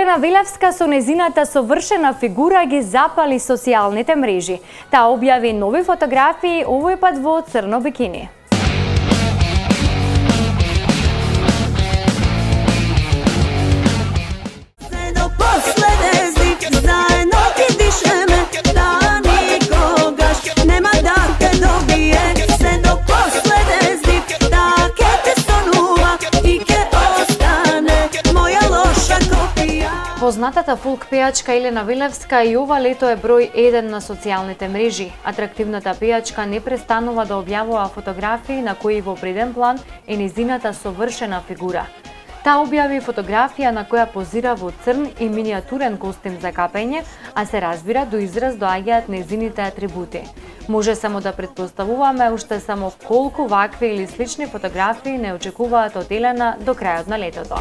Елена Велевска со незината совршена фигура ги запали социјалните мрежи. Таа објави нови фотографии, овој пат во црно бикини. Познатата фолк пејачка Елена Велевска и ова лето е број 1 на социјалните мрежи. Атрактивната пејачка не престанува да објавува фотографии на кои во преден план е незината совршена фигура. Таа објави фотографија на која позира во црн и миниатурен костим за капење, а се разбира до израз доаѓаат незините атрибути. Може само да претпоставуваме уште само колку вакви или слични фотографии не очекуваат од Елена до крајот на летото.